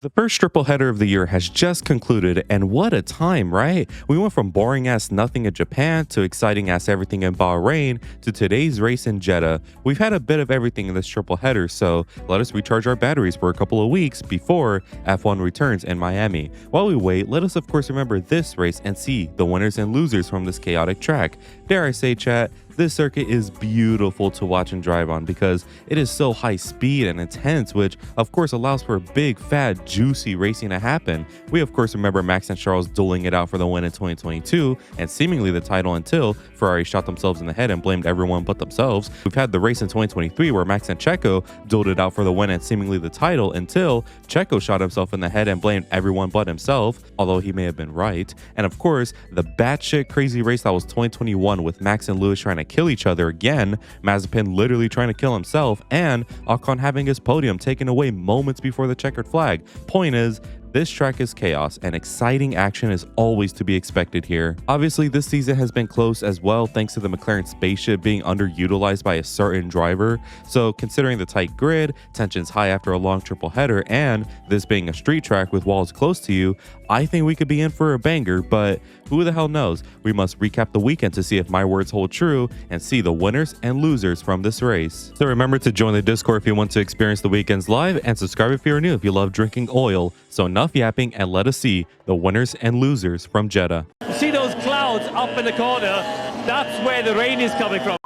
The first triple header of the year has just concluded, and what a time, right? We went from boring ass nothing in Japan to exciting ass everything in Bahrain to today's race in Jeddah. We've had a bit of everything in this triple header, so let us recharge our batteries for a couple of weeks before F1 returns in Miami. While we wait, let us of course remember this race and see the winners and losers from this chaotic track. Dare I say, chat, this circuit is beautiful to watch and drive on because it is so high speed and intense, which of course allows for big, fat, juicy racing to happen. We of course remember Max and Charles dueling it out for the win in 2022 and seemingly the title until Ferrari shot themselves in the head and blamed everyone but themselves. We've had the race in 2023 where Max and Checo dueled it out for the win and seemingly the title until Checo shot himself in the head and blamed everyone but himself, although he may have been right. And of course, the batshit crazy race that was 2021 with Max and Lewis trying to kill each other again, Mazepin literally trying to kill himself, and Ocon having his podium taken away moments before the checkered flag. Point is, this track is chaos and exciting action is always to be expected here. Obviously, this season has been close as well thanks to the McLaren spaceship being underutilized by a certain driver. So considering the tight grid, tensions high after a long triple header, and this being a street track with walls close to you, I think we could be in for a banger, but who the hell knows? We must recap the weekend to see if my words hold true and see the winners and losers from this race. So remember to join the Discord if you want to experience the weekends live, and subscribe if you're new if you love drinking oil. So enough yapping and let us see the winners and losers from Jeddah. See those clouds up in the corner? That's where the rain is coming from.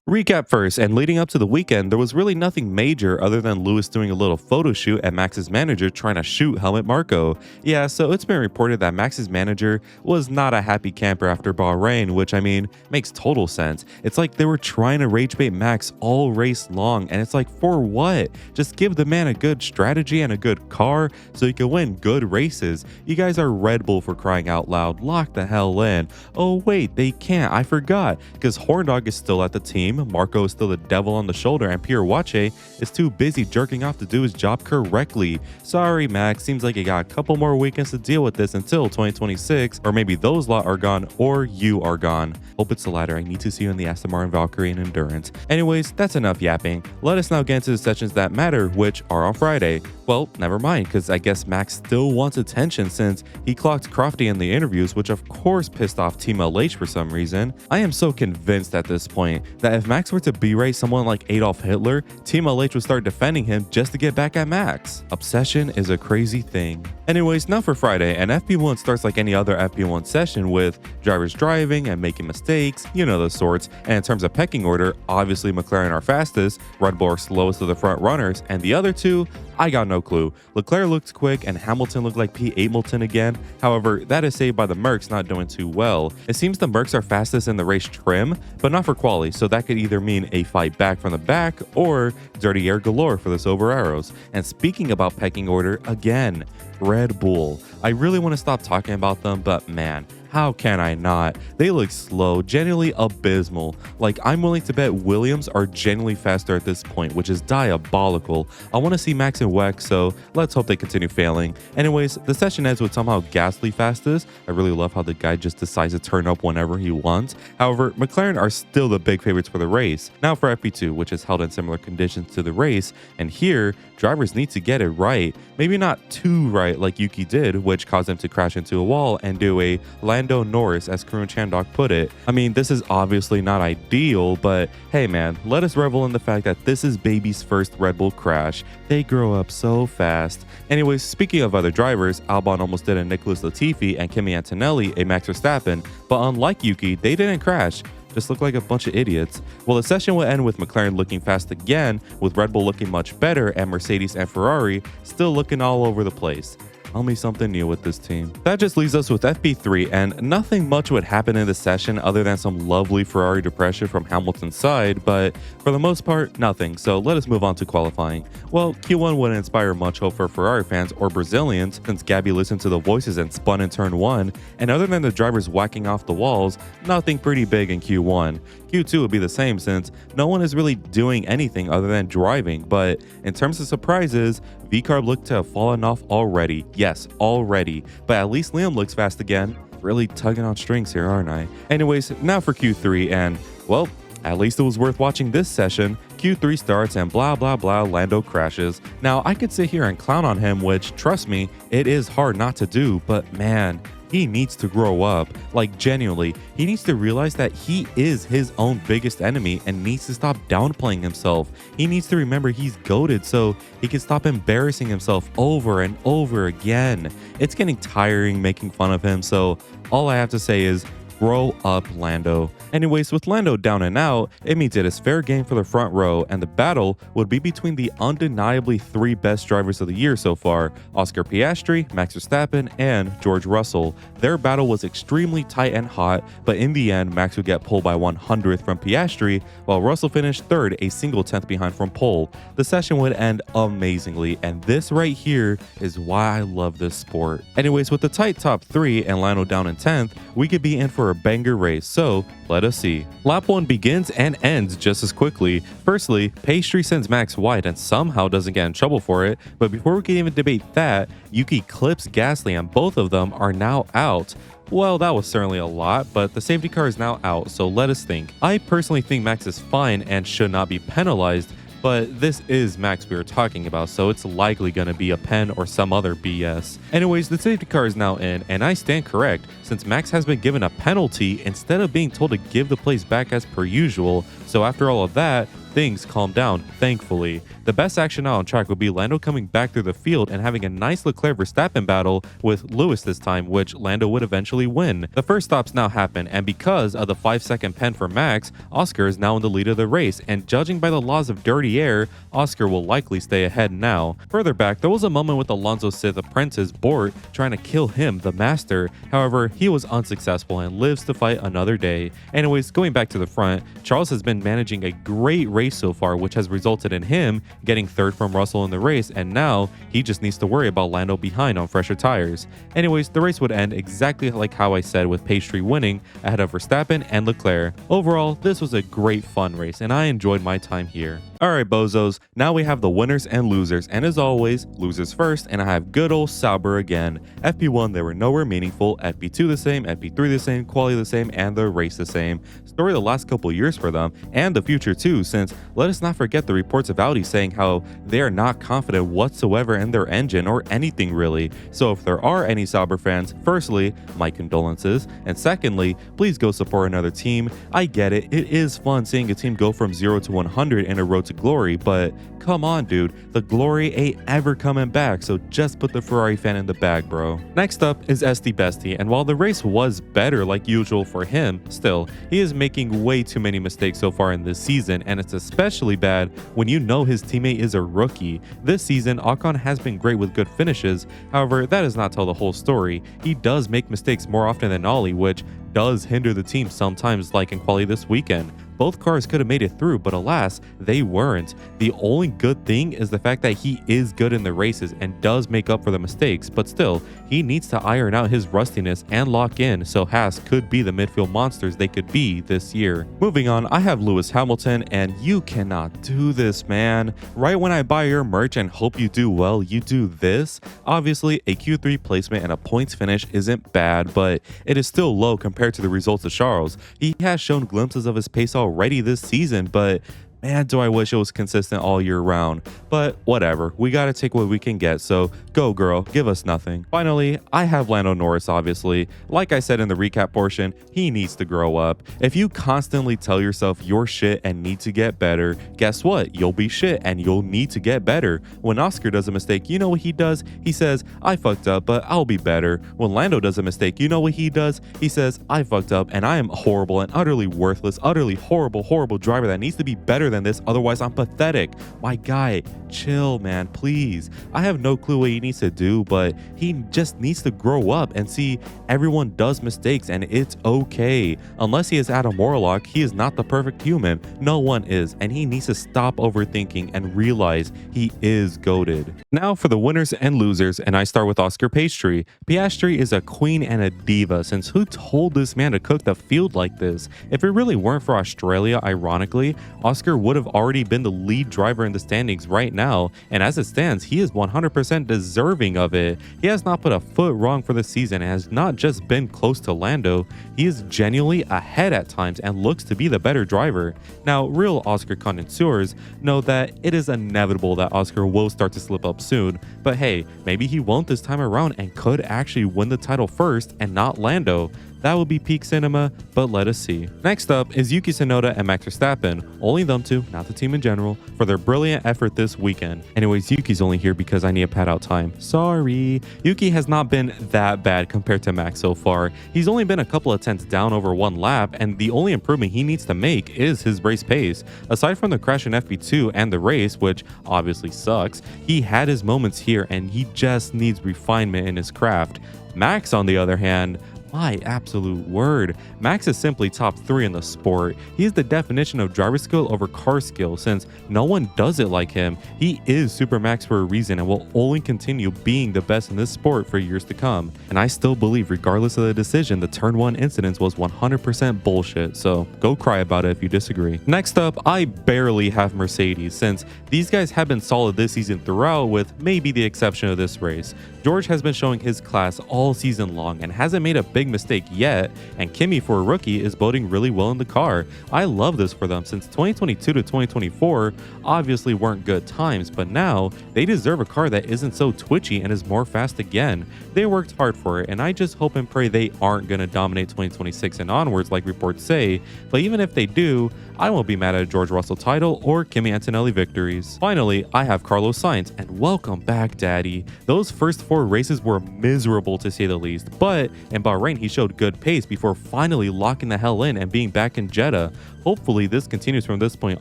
Recap first, and leading up to the weekend, there was really nothing major other than Lewis doing a little photo shoot and Max's manager trying to shoot Helmut Marko. Yeah, so it's been reported that Max's manager was not a happy camper after Bahrain, which I mean, makes total sense. It's like they were trying to rage bait Max all race long, and it's like, for what? Just give the man a good strategy and a good car so he can win good races. You guys are Red Bull for crying out loud, lock the hell in. Oh wait, they can't, I forgot, because Horndog is still at the team, Marco is still the devil on the shoulder, and Pierre Wache is too busy jerking off to do his job correctly. Sorry Max, seems like you got a couple more weekends to deal with this until 2026, or maybe those lot are gone or you are gone. Hope it's the latter. I need to see you in the Aston Martin Valkyrie and Endurance. Anyways, that's enough yapping. Let us now get into the sessions that matter, which are on Friday. Well, never mind, because I guess Max still wants attention since he clocked Crofty in the interviews, which of course pissed off Team LH for some reason. I am so convinced at this point that if Max were to berate someone like Adolf Hitler, Team LH would start defending him just to get back at Max. Obsession is a crazy thing. Anyways, now for Friday, and FP1 starts like any other FP1 session with drivers driving and making mistakes, you know the sorts. And in terms of pecking order, obviously McLaren are fastest, Red Bull are slowest of the front runners, and the other two, I got no clue. Leclerc looked quick and Hamilton looked like P8 Milton again. However, that is saved by the Mercs not doing too well. It seems the Mercs are fastest in the race trim, but not for quali, so that could either mean a fight back from the back or dirty air galore for the sober arrows. And speaking about pecking order, again, Red Bull. I really want to stop talking about them, but man, how can I not? They look slow, genuinely abysmal. Like, I'm willing to bet Williams are genuinely faster at this point, which is diabolical. I want to see Max and Weck, so let's hope they continue failing. Anyways, the session ends with somehow Gasly fastest. I really love how the guy just decides to turn up whenever he wants. However, McLaren are still the big favorites for the race. Now for FP2, which is held in similar conditions to the race, and here, drivers need to get it right. Maybe not too right like Yuki did, which caused him to crash into a wall and do a Lando Norris, as Karun Chandok put it. I mean, this is obviously not ideal, but hey man, let us revel in the fact that this is baby's first Red Bull crash. They grow up so fast. Anyways, speaking of other drivers, Albon almost did a Nicholas Latifi and Kimi Antonelli a Max Verstappen, but unlike Yuki, they didn't crash. Just look like a bunch of idiots. Well, the session will end with McLaren looking fast again, with Red Bull looking much better, and Mercedes and Ferrari still looking all over the place. Tell me something new with this team. That just leaves us with FP3, and nothing much would happen in this session other than some lovely Ferrari depression from Hamilton's side, but for the most part, nothing. So let us move on to qualifying. Well, Q1 wouldn't inspire much hope for Ferrari fans or Brazilians since Gabby listened to the voices and spun in turn 1, and other than the drivers whacking off the walls, nothing pretty big in Q1. Q2 would be the same since no one is really doing anything other than driving, but in terms of surprises, VCarb looked to have fallen off already. Yes, already. But at least Liam looks fast again. Really tugging on strings here, aren't I? Anyways, now for Q3, and well, at least it was worth watching this session. Q3 starts and blah blah blah, Lando crashes. Now I could sit here and clown on him, which trust me, it is hard not to do, but man, he needs to grow up. Like genuinely, he needs to realize that he is his own biggest enemy and needs to stop downplaying himself. He needs to remember he's goated so he can stop embarrassing himself over and over again. It's getting tiring making fun of him, so all I have to say is grow up, Lando. Anyways, with Lando down and out, it means it is fair game for the front row, and the battle would be between the undeniably 3 best drivers of the year so far, Oscar Piastri, Max Verstappen, and George Russell. Their battle was extremely tight and hot, but in the end, Max would get pole by 100th from Piastri, while Russell finished third, a single 10th behind from pole. The session would end amazingly, and this right here is why I love this sport. Anyways, with the tight top 3 and Lando down in 10th, we could be in for a banger race, so let us see. Lap 1 begins and ends just as quickly. Firstly, Pastry sends Max wide and somehow doesn't get in trouble for it, but before we can even debate that, Yuki clips Gasly and both of them are now out. Well, that was certainly a lot, but the safety car is now out, so let us think. I personally think Max is fine and should not be penalized, but this is Max we are talking about, so it's likely gonna be a pen or some other BS. Anyways, the safety car is now in, and I stand correct, since Max has been given a penalty instead of being told to give the place back as per usual, so after all of that, things calm down, thankfully. The best action out on track would be Lando coming back through the field and having a nice Leclerc-Verstappen battle with Lewis this time, which Lando would eventually win. The first stops now happen, and because of the 5-second pen for Max, Oscar is now in the lead of the race, and judging by the laws of dirty air, Oscar will likely stay ahead now. Further back, there was a moment with Alonso's Sith apprentice, Bort, trying to kill him, the master. However, he was unsuccessful and lives to fight another day. Anyways, going back to the front, Charles has been managing a great race so far, which has resulted in him getting third from Russell in the race, and now he just needs to worry about Lando behind on fresher tires. Anyways, the race would end exactly like how I said, with Pastry winning ahead of Verstappen and Leclerc. Overall, this was a great fun race and I enjoyed my time here. Alright bozos, now we have the winners and losers, and as always, losers first, and I have good old Sauber again. FP1 they were nowhere meaningful, FP2 the same, FP3 the same, quality the same, and the race the same. Story the last couple years for them, and the future too, since let us not forget the reports of Audi saying how they are not confident whatsoever in their engine or anything really. So if there are any Sauber fans, firstly, my condolences, and secondly, please go support another team. I get it, it is fun seeing a team go from 0 to 100 in a road to glory, but come on dude, the glory ain't ever coming back, so just put the Ferrari fan in the bag, bro. Next up is Esti Bestie, and while the race was better like usual for him, still, he is making way too many mistakes so far in this season, and it's especially bad when you know his teammate is a rookie. This season, Ocon has been great with good finishes, however, that does not tell the whole story. He does make mistakes more often than Ollie, which does hinder the team sometimes, like in quali this weekend. Both cars could have made it through, but alas, they weren't. The only good thing is the fact that he is good in the races and does make up for the mistakes, but still, he needs to iron out his rustiness and lock in so Haas could be the midfield monsters they could be this year. Moving on, I have Lewis Hamilton, and you cannot do this, man. Right when I buy your merch and hope you do well, you do this? Obviously, a Q3 placement and a points finish isn't bad, but it is still low compared to the results of Charles. He has shown glimpses of his pace already this season, but man, do I wish it was consistent all year round. But whatever, we gotta take what we can get, so go girl, give us nothing. Finally, I have Lando Norris, obviously. Like I said in the recap portion, he needs to grow up. If you constantly tell yourself you're shit and need to get better, guess what? You'll be shit and you'll need to get better. When Oscar does a mistake, you know what he does? He says, I fucked up, but I'll be better. When Lando does a mistake, you know what he does? He says, I fucked up and I am horrible and utterly worthless, utterly horrible driver that needs to be better than this, otherwise I'm pathetic. My guy, chill, man, please. I have no clue what he needs to do, but he just needs to grow up and see everyone does mistakes and it's okay. Unless he is Adam Warlock, he is not the perfect human. No one is, and he needs to stop overthinking and realize he is goated. Now for the winners and losers, and I start with Oscar Piastri. Piastri is a queen and a diva, since who told this man to cook the field like this? If it really weren't for Australia, ironically, Oscar would have already been the lead driver in the standings right now, and as it stands, he is 100% deserving of it. He has not put a foot wrong for the season and has not just been close to Lando, he is genuinely ahead at times and looks to be the better driver. Now, real Oscar connoisseurs know that it is inevitable that Oscar will start to slip up soon, but hey, maybe he won't this time around and could actually win the title first and not Lando. That would be peak cinema, but let us see. Next up is Yuki Tsunoda and Max Verstappen, only them two, not the team in general, for their brilliant effort this weekend. Anyways, Yuki's only here because I need a pad out time. Sorry. Yuki has not been that bad compared to Max so far. He's only been a couple of tenths down over one lap, and the only improvement he needs to make is his race pace. Aside from the crash in FP2 and the race, which obviously sucks, he had his moments here and he just needs refinement in his craft. Max, on the other hand, my absolute word, Max is simply top 3 in the sport. He is the definition of driver skill over car skill. Since no one does it like him, he is Super Max for a reason and will only continue being the best in this sport for years to come. And I still believe, regardless of the decision, the turn 1 incidents was 100% bullshit, so go cry about it if you disagree. Next up, I barely have Mercedes, since these guys have been solid this season throughout, with maybe the exception of this race. George has been showing his class all season long and hasn't made a big mistake yet, and Kimi, for a rookie, is boding really well in the car. I love this for them, since 2022 to 2024 obviously weren't good times, but now they deserve a car that isn't so twitchy and is more fast again. They worked hard for it, and I just hope and pray they aren't going to dominate 2026 and onwards like reports say, but even if they do, I won't be mad at a George Russell title or Kimi Antonelli victories. Finally, I have Carlos Sainz, and welcome back, daddy. Those first 4 races were miserable to say the least, but in Bahrain he showed good pace before finally locking the hell in and being back in Jeddah. Hopefully this continues from this point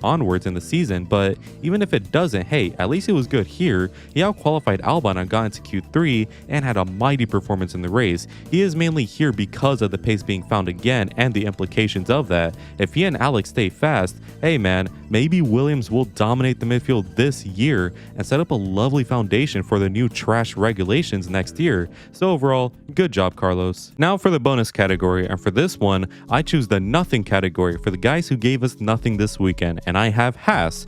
onwards in the season, but even if it doesn't, hey, at least he was good here. He outqualified Albon and got into Q3 and had a mighty performance in the race. He is mainly here because of the pace being found again and the implications of that. If he and Alex stay fast, hey man, maybe Williams will dominate the midfield this year and set up a lovely foundation for the new trash regulations next year. So overall, good job, Carlos. Now for the bonus category, and for this one, I choose the nothing category for the guys who gave us nothing this weekend, and I have Haas.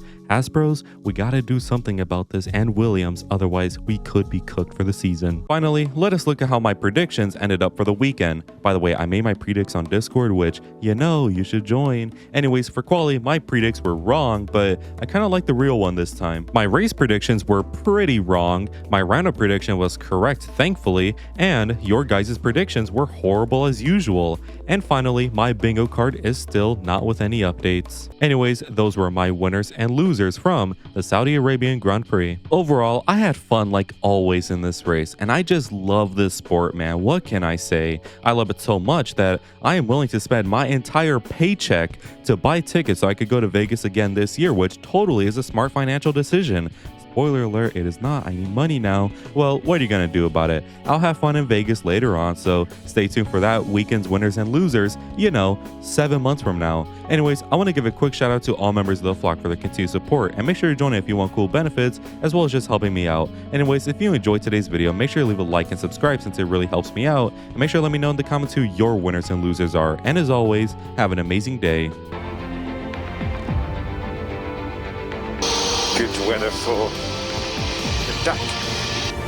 Bros, we gotta do something about this, and Williams, otherwise we could be cooked for the season. Finally, let us look at how my predictions ended up for the weekend. By the way, I made my predicts on Discord, which, you should join. Anyways, for quality, my predicts were wrong, but I kind of like the real one this time. My race predictions were pretty wrong, my roundup prediction was correct, thankfully, and your guys' predictions were horrible as usual. And finally, my bingo card is still not with any updates. Anyways, those were my winners and losers from the Saudi Arabian Grand Prix. Overall, I had fun like always in this race, and I just love this sport, man. What can I say? I love it so much that I am willing to spend my entire paycheck to buy tickets so I could go to Vegas again this year, which totally is a smart financial decision. Spoiler alert, it is not. I need money now. Well, what are you gonna do about it? I'll have fun in Vegas later on, so stay tuned for that weekend's winners and losers, 7 months from now. Anyways, I want to give a quick shout out to all members of the flock for their continued support, and make sure to join it if you want cool benefits, as well as just helping me out. Anyways, if you enjoyed today's video, make sure to leave a like and subscribe since it really helps me out, and make sure to let me know in the comments who your winners and losers are. And as always, have an amazing day. Good weather for the duck.